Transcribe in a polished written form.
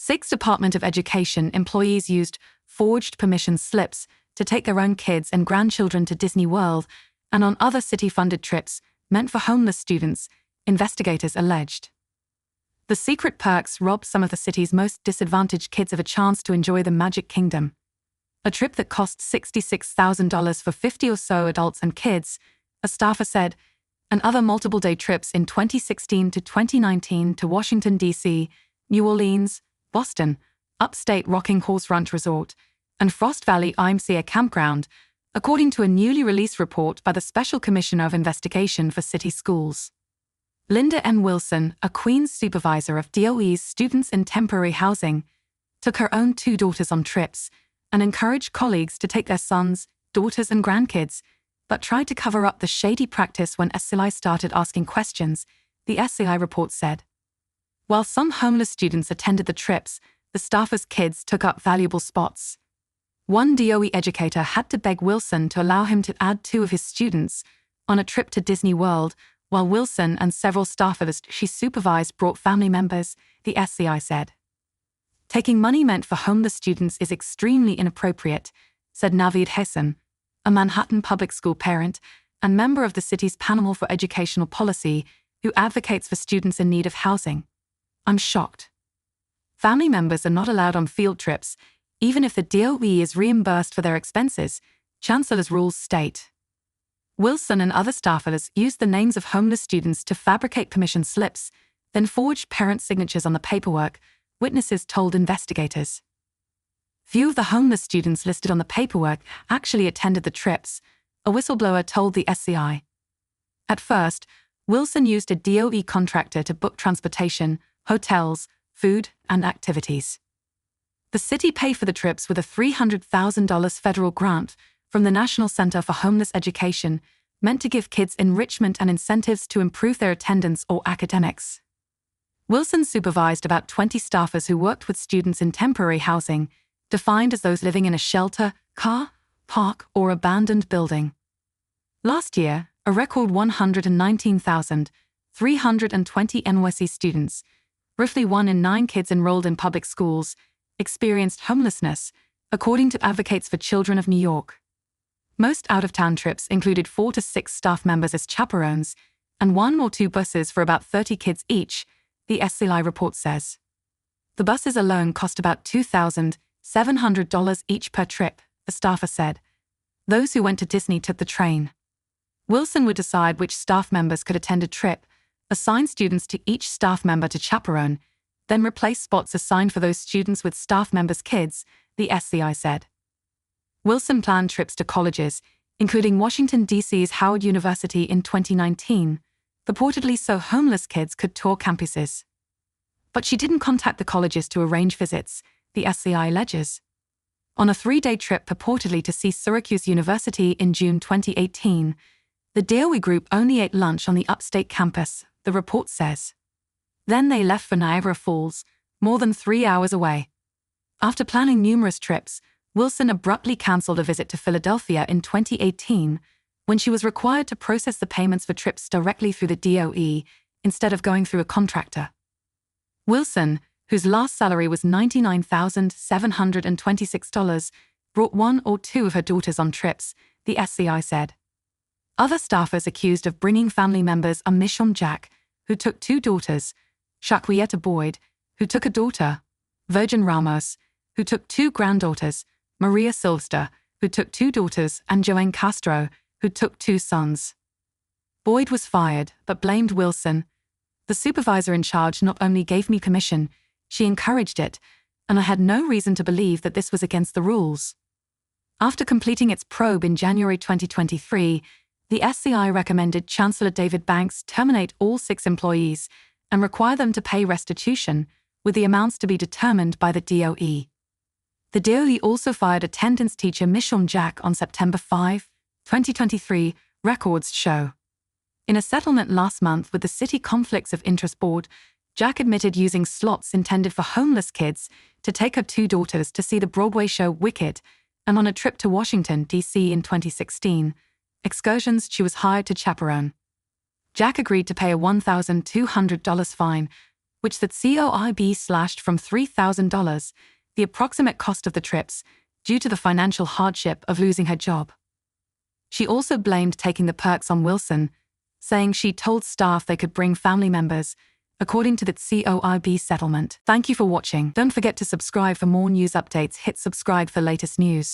6 Department of Education employees used forged permission slips to take their own kids and grandchildren to Disney World and on other city-funded trips meant for homeless students, investigators alleged. The secret perks robbed some of the city's most disadvantaged kids of a chance to enjoy the Magic Kingdom. A trip that cost $66,000 for 50 or so adults and kids, a staffer said, and other multiple-day trips in 2016 to 2019 to Washington, D.C., New Orleans, Boston, upstate Rocking Horse Ranch Resort, and Frost Valley IMCA Campground, according to a newly released report by the Special Commissioner of Investigation for City Schools. Linda M. Wilson, a Queens supervisor of DOE's Students in Temporary Housing, took her own 2 daughters on trips and encouraged colleagues to take their sons, daughters, and grandkids, but tried to cover up the shady practice when SCI started asking questions, the SCI report said. While some homeless students attended the trips, the staffers' kids took up valuable spots. One DOE educator had to beg Wilson to allow him to add 2 of his students on a trip to Disney World, while Wilson and several staffers she supervised brought family members, the SCI said. Taking money meant for homeless students is extremely inappropriate, said Naveed Hassan, a Manhattan public school parent and member of the city's panel for educational policy who advocates for students in need of housing. I'm shocked. Family members are not allowed on field trips, even if the DOE is reimbursed for their expenses, Chancellor's rules state. Wilson and other staffers used the names of homeless students to fabricate permission slips, then forged parent signatures on the paperwork, witnesses told investigators. Few of the homeless students listed on the paperwork actually attended the trips, a whistleblower told the SCI. At first, Wilson used a DOE contractor to book transportation, hotels, food, and activities. The city paid for the trips with a $300,000 federal grant from the National Center for Homeless Education, meant to give kids enrichment and incentives to improve their attendance or academics. Wilson supervised about 20 staffers who worked with students in temporary housing, defined as those living in a shelter, car, park, or abandoned building. Last year, a record 119,320 NYC students, roughly 1 in 9 kids enrolled in public schools, experienced homelessness, according to Advocates for Children of New York. Most out-of-town trips included 4 to 6 staff members as chaperones and 1 or 2 buses for about 30 kids each, the SCI report says. The buses alone cost about $2,700 each per trip, the staffer said. Those who went to Disney took the train. Wilson would decide which staff members could attend a trip, assign students to each staff member to chaperone, then replace spots assigned for those students with staff members' kids, the SCI said. Wilson planned trips to colleges, including Washington, D.C.'s Howard University in 2019, purportedly so homeless kids could tour campuses. But she didn't contact the colleges to arrange visits, the SCI alleges. On a 3-day trip purportedly to see Syracuse University in June 2018, the DOE group only ate lunch on the upstate campus, the report says. Then they left for Niagara Falls, more than 3 hours away. After planning numerous trips, Wilson abruptly cancelled a visit to Philadelphia in 2018 when she was required to process the payments for trips directly through the DOE instead of going through a contractor. Wilson, whose last salary was $99,726, brought 1 or 2 of her daughters on trips, the SCI said. Other staffers accused of bringing family members are Mishon Jack, who took 2 daughters, Shaquieta Boyd, who took a daughter, Virgin Ramos, who took 2 granddaughters, Maria Sylvester, who took 2 daughters, and Joanne Castro, who took 2 sons. Boyd was fired, but blamed Wilson. The supervisor in charge not only gave me permission, she encouraged it, and I had no reason to believe that this was against the rules. After completing its probe in January 2023, the SCI recommended Chancellor David Banks terminate all 6 employees and require them to pay restitution, with the amounts to be determined by the DOE. The DOE also fired attendance teacher Mishon Jack on September 5, 2023, records show. In a settlement last month with the City Conflicts of Interest Board, Jack admitted using slots intended for homeless kids to take her 2 daughters to see the Broadway show Wicked, and on a trip to Washington, D.C. in 2016, excursions she was hired to chaperone. Jack agreed to pay a $1,200 fine, which the COIB slashed from $3,000, the approximate cost of the trips, due to the financial hardship of losing her job. She also blamed taking the perks on Wilson, saying she told staff they could bring family members, according to the COIB settlement. Thank you for watching. Don't forget to subscribe for more news updates. Hit subscribe for latest news.